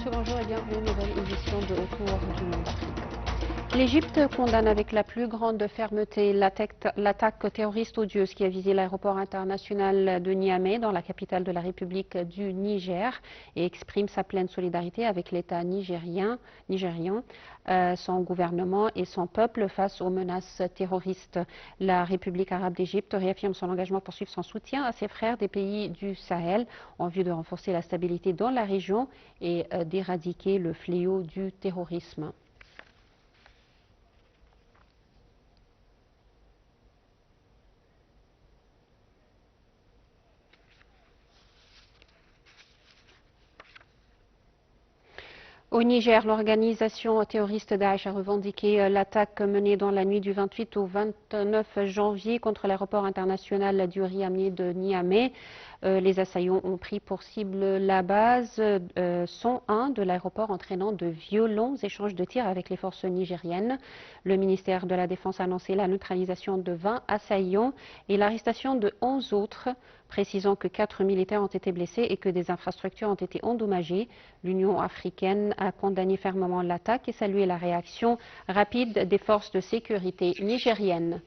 Monsieur, bonjour et bienvenue à une nouvelle édition de Autour du monde Afrique. L'Égypte condamne avec la plus grande fermeté l'attaque terroriste odieuse qui a visé l'aéroport international de Niamey dans la capitale de la République du Niger et exprime sa pleine solidarité avec l'État nigérian, son gouvernement et son peuple face aux menaces terroristes. La République arabe d'Égypte réaffirme son engagement pour poursuivre son soutien à ses frères des pays du Sahel en vue de renforcer la stabilité dans la région et d'éradiquer le fléau du terrorisme. Au Niger, l'organisation terroriste Daesh a revendiqué l'attaque menée dans la nuit du 28 au 29 janvier contre l'aéroport international du Riamé de Niamey. Les assaillants ont pris pour cible la base 101 de l'aéroport, entraînant de violents échanges de tirs avec les forces nigériennes. Le ministère de la Défense a annoncé la neutralisation de 20 assaillants et l'arrestation de 11 autres, précisant que 4 militaires ont été blessés et que des infrastructures ont été endommagées. L'Union africaine a condamné fermement l'attaque et salué la réaction rapide des forces de sécurité nigériennes.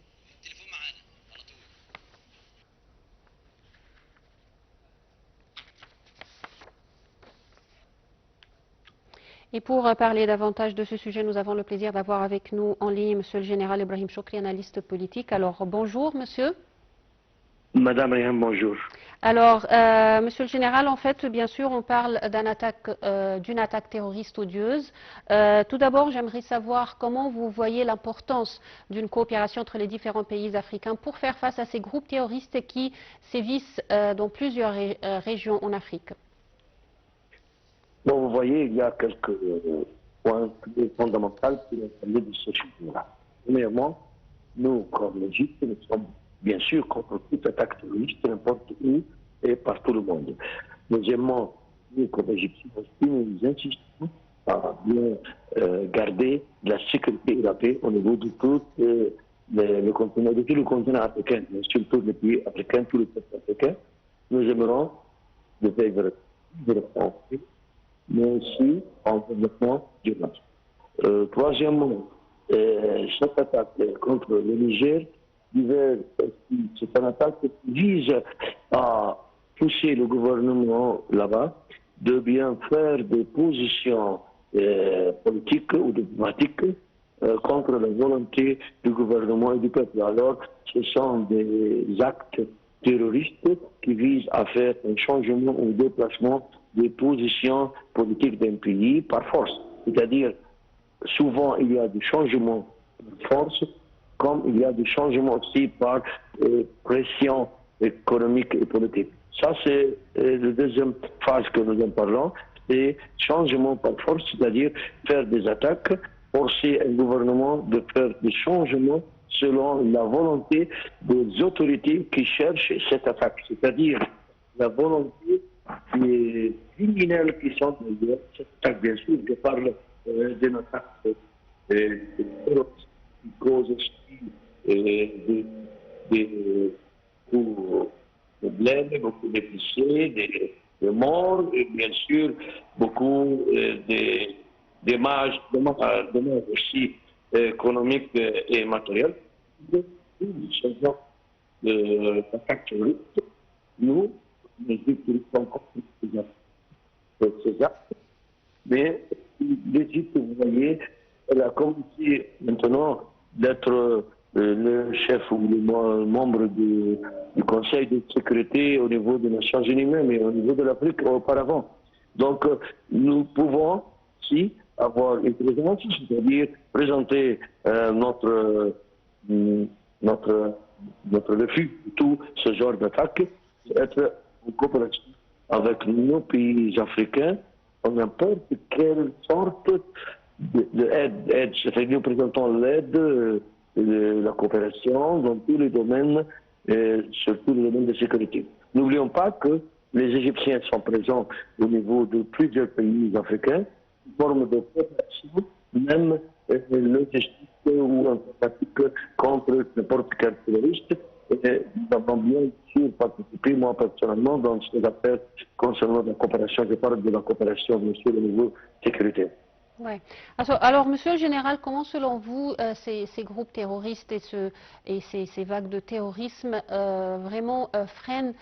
Et pour parler davantage de ce sujet, nous avons le plaisir d'avoir avec nous en ligne Monsieur le Général Ibrahim Choukri, analyste politique. Alors bonjour Monsieur. Madame Réhan, bonjour. Alors, Monsieur le Général, en fait, bien sûr, on parle d'une attaque terroriste odieuse. Tout d'abord, j'aimerais savoir comment vous voyez l'importance d'une coopération entre les différents pays africains pour faire face à ces groupes terroristes qui sévissent dans plusieurs régions en Afrique. Bon, vous voyez, il y a quelques points fondamentaux pour parler de ce sujet-là. Premièrement, nous, comme l'Égypte, nous sommes bien sûr contre toute attaque terroriste, n'importe où et par tout le monde. Deuxièmement, nous, comme Égyptiens aussi, nous insistons à bien garder la sécurité et la paix au niveau de tout le continent, de tout le continent africain, mais surtout les pays africains, tous les peuples africains. Nous aimerons de vivre en paix, mais aussi en développement durable. Troisièmement, cette attaque contre le Niger, c'est une attaque qui vise à pousser le gouvernement là-bas de bien faire des positions politiques ou diplomatiques contre la volonté du gouvernement et du peuple. Alors, ce sont des actes terroristes qui visent à faire un changement ou déplacement des positions politiques d'un pays par force. C'est-à-dire, souvent il y a des changements par force, comme il y a des changements aussi par pression économique et politique. Ça, c'est la deuxième phase que nous en parlons, c'est changement par force, c'est-à-dire faire des attaques, forcer un gouvernement de faire des changements selon la volonté des autorités qui cherchent cette attaque, c'est-à-dire la volonté des criminels qui sont derrière cette attaque. Bien sûr, je parle d'une attaque qui cause aussi des problèmes, beaucoup de blessés, des morts, et bien sûr beaucoup de dommages aussi économiques et matériels. Ce genre d'attaque terroriste, nous utilisons encore ces actes, mais l'Égypte, vous voyez, elle a commencé maintenant d'être le chef ou le membre du Conseil de sécurité au niveau des Nations Unies même et au niveau de l'Afrique auparavant. Donc nous pouvons aussi avoir une présence, c'est-à-dire présenter notre refus de tout ce genre d'attaque, être en coopération avec nos pays africains en n'importe quelle sorte d'aide. C'est-à-dire nous présentons l'aide, la coopération dans tous les domaines, surtout les domaines de sécurité. N'oublions pas que les Égyptiens sont présents au niveau de plusieurs pays africains, une forme de coopération, même logistique ou informatique contre n'importe quel terroriste. Et nous avons bien sûr participé, moi personnellement, dans ces affaires concernant la coopération. Je parle de la coopération, bien sûr, au niveau sécuritaire. Ouais. Alors, Monsieur le Général, comment selon vous ces groupes terroristes et ces vagues de terrorisme vraiment freinent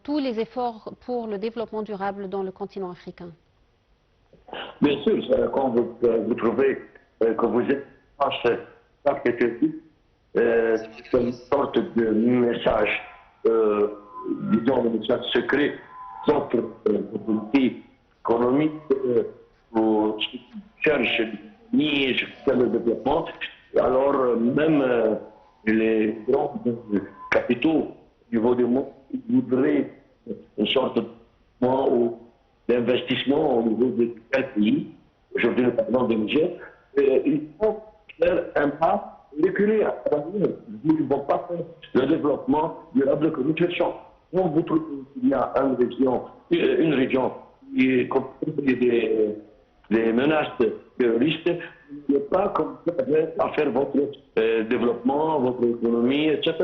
tous les efforts pour le développement durable dans le continent africain? Bien sûr, quand vous trouvez que vous êtes face à quelque chose, c'est une sorte de message, disons, un message secret contre l'autorité économique ou qui cherche le développement. Alors, même les grands capitaux au niveau du monde voudraient une sorte de mouvement d'investissement au niveau de quel pays, aujourd'hui nous parlons de Niger, il faut faire un pas reculer à l'avenir. Ils ne vont pas faire le développement durable que nous cherchons. Quand vous trouvez qu'il y a une région qui est confrontée des menaces terroristes, vous ne pouvez pas commencer à faire votre développement, votre économie, etc.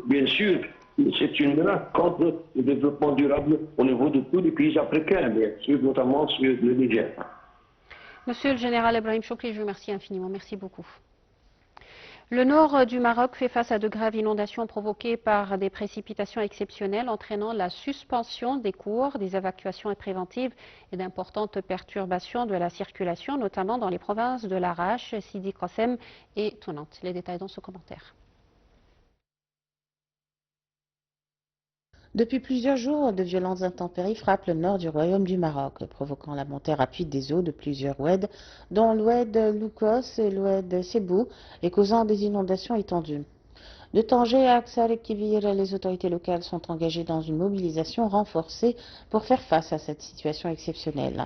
Bien sûr, c'est une menace contre le développement durable au niveau de tous les pays africains, bien sûr, notamment sur le Niger. Monsieur le Général Ibrahim Choukri, je vous remercie infiniment. Merci beaucoup. Le nord du Maroc fait face à de graves inondations provoquées par des précipitations exceptionnelles entraînant la suspension des cours, des évacuations préventives et d'importantes perturbations de la circulation, notamment dans les provinces de Larache, Sidi Qassem et Tounante. Les détails dans ce commentaire. Depuis plusieurs jours, de violentes intempéries frappent le nord du royaume du Maroc, provoquant la montée rapide des eaux de plusieurs oueds, dont l'oued Loukos et l'oued Sebou, et causant des inondations étendues. De Tanger à Aksar et Kivir, les autorités locales sont engagées dans une mobilisation renforcée pour faire face à cette situation exceptionnelle.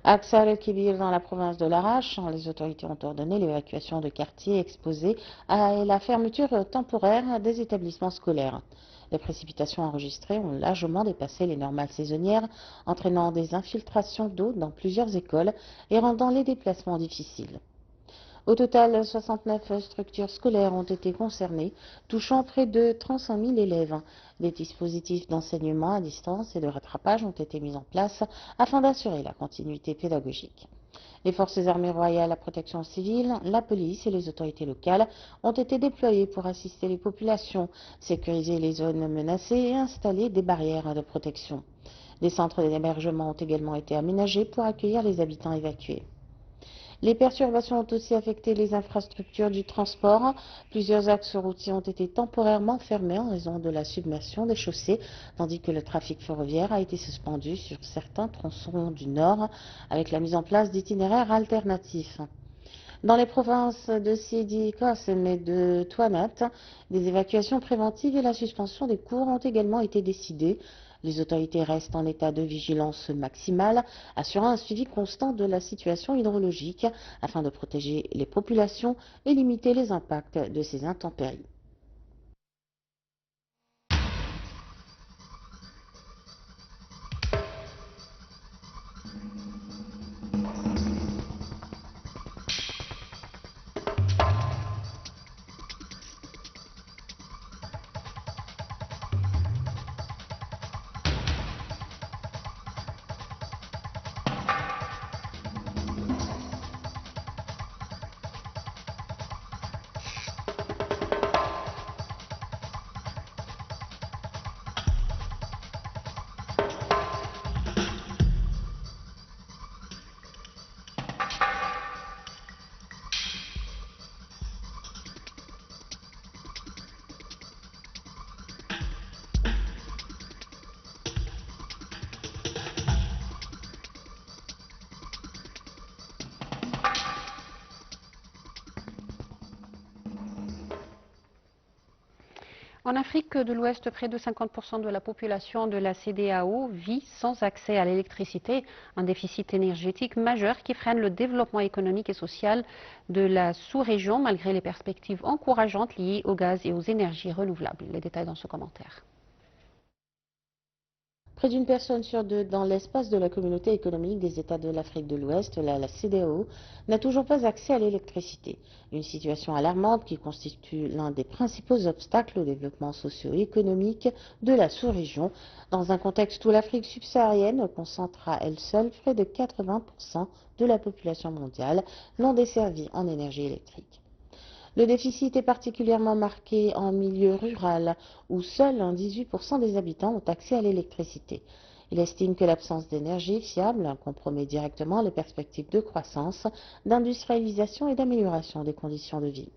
À Aksar el Kibir, dans la province de Larache, les autorités ont ordonné l'évacuation de quartiers exposés et la fermeture temporaire des établissements scolaires. Les précipitations enregistrées ont largement dépassé les normales saisonnières, entraînant des infiltrations d'eau dans plusieurs écoles et rendant les déplacements difficiles. Au total, 69 structures scolaires ont été concernées, touchant près de 35 000 élèves. Des dispositifs d'enseignement à distance et de rattrapage ont été mis en place afin d'assurer la continuité pédagogique. Les forces armées royales, la protection civile, la police et les autorités locales ont été déployées pour assister les populations, sécuriser les zones menacées et installer des barrières de protection. Des centres d'hébergement ont également été aménagés pour accueillir les habitants évacués. Les perturbations ont aussi affecté les infrastructures du transport. Plusieurs axes routiers ont été temporairement fermés en raison de la submersion des chaussées, tandis que le trafic ferroviaire a été suspendu sur certains tronçons du nord, avec la mise en place d'itinéraires alternatifs. Dans les provinces de Sidi Qassem et de Tounante, des évacuations préventives et la suspension des cours ont également été décidées. Les autorités restent en état de vigilance maximale, assurant un suivi constant de la situation hydrologique afin de protéger les populations et limiter les impacts de ces intempéries. En Afrique de l'Ouest, près de 50% de la population de la CEDEAO vit sans accès à l'électricité, un déficit énergétique majeur qui freine le développement économique et social de la sous-région malgré les perspectives encourageantes liées au gaz et aux énergies renouvelables. Les détails dans ce commentaire. Près d'une personne sur deux dans l'espace de la communauté économique des États de l'Afrique de l'Ouest, la CEDEAO, n'a toujours pas accès à l'électricité. Une situation alarmante qui constitue l'un des principaux obstacles au développement socio-économique de la sous-région, dans un contexte où l'Afrique subsaharienne concentre à elle seule près de 80% de la population mondiale non desservie en énergie électrique. Le déficit est particulièrement marqué en milieu rural, où seuls 18% des habitants ont accès à l'électricité. Il estime que l'absence d'énergie fiable compromet directement les perspectives de croissance, d'industrialisation et d'amélioration des conditions de vie.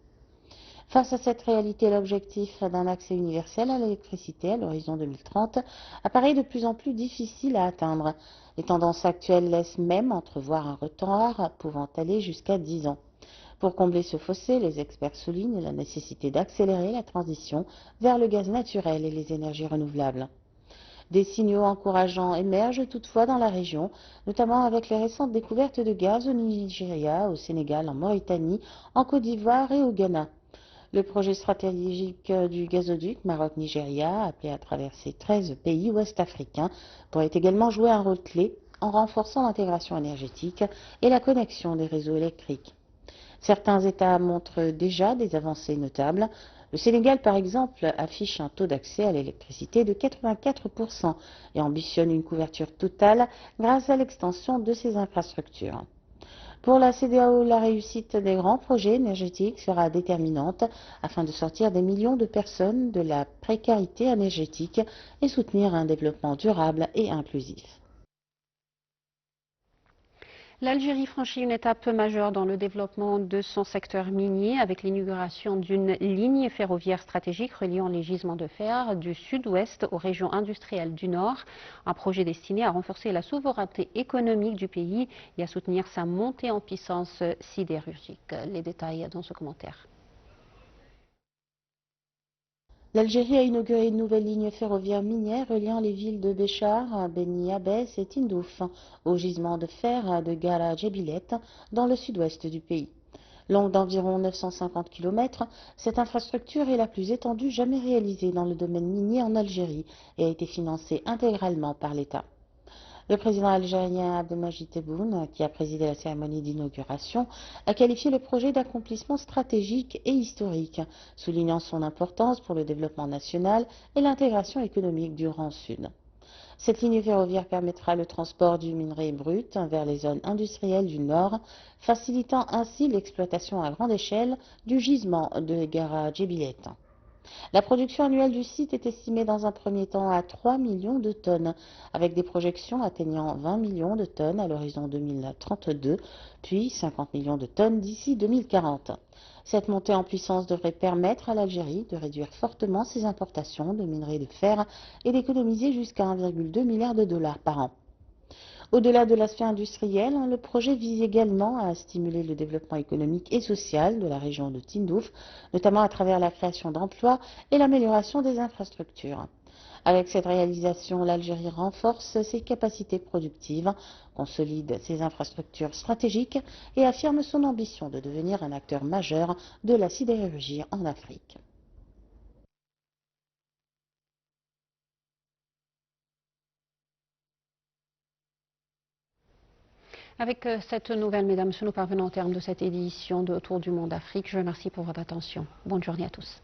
Face à cette réalité, l'objectif d'un accès universel à l'électricité à l'horizon 2030 apparaît de plus en plus difficile à atteindre. Les tendances actuelles laissent même entrevoir un retard pouvant aller jusqu'à 10 ans. Pour combler ce fossé, les experts soulignent la nécessité d'accélérer la transition vers le gaz naturel et les énergies renouvelables. Des signaux encourageants émergent toutefois dans la région, notamment avec les récentes découvertes de gaz au Nigeria, au Sénégal, en Mauritanie, en Côte d'Ivoire et au Ghana. Le projet stratégique du gazoduc Maroc-Nigeria, appelé à traverser 13 pays ouest-africains, pourrait également jouer un rôle clé en renforçant l'intégration énergétique et la connexion des réseaux électriques. Certains États montrent déjà des avancées notables. Le Sénégal, par exemple, affiche un taux d'accès à l'électricité de 84% et ambitionne une couverture totale grâce à l'extension de ses infrastructures. Pour la CEDEAO, la réussite des grands projets énergétiques sera déterminante afin de sortir des millions de personnes de la précarité énergétique et soutenir un développement durable et inclusif. L'Algérie franchit une étape majeure dans le développement de son secteur minier avec l'inauguration d'une ligne ferroviaire stratégique reliant les gisements de fer du sud-ouest aux régions industrielles du nord, un projet destiné à renforcer la souveraineté économique du pays et à soutenir sa montée en puissance sidérurgique. Les détails dans ce commentaire. L'Algérie a inauguré une nouvelle ligne ferroviaire minière reliant les villes de Béchar, Beni Abbès et Tindouf au gisement de fer de Gara Djebilet dans le sud-ouest du pays. Longue d'environ 950 km, cette infrastructure est la plus étendue jamais réalisée dans le domaine minier en Algérie et a été financée intégralement par l'État. Le président algérien Abdelmadjid Tebboune, qui a présidé la cérémonie d'inauguration, a qualifié le projet d'accomplissement stratégique et historique, soulignant son importance pour le développement national et l'intégration économique du Grand Sud. Cette ligne ferroviaire permettra le transport du minerai brut vers les zones industrielles du Nord, facilitant ainsi l'exploitation à grande échelle du gisement de Gara Djebilet. La production annuelle du site est estimée dans un premier temps à 3 millions de tonnes, avec des projections atteignant 20 millions de tonnes à l'horizon 2032, puis 50 millions de tonnes d'ici 2040. Cette montée en puissance devrait permettre à l'Algérie de réduire fortement ses importations de minerais de fer et d'économiser jusqu'à 1,2 milliard de dollars par an. Au-delà de l'aspect industriel, le projet vise également à stimuler le développement économique et social de la région de Tindouf, notamment à travers la création d'emplois et l'amélioration des infrastructures. Avec cette réalisation, l'Algérie renforce ses capacités productives, consolide ses infrastructures stratégiques et affirme son ambition de devenir un acteur majeur de la sidérurgie en Afrique. Avec cette nouvelle, mesdames, nous parvenons au terme de cette édition de Autour du monde Afrique. Je vous remercie pour votre attention. Bonne journée à tous.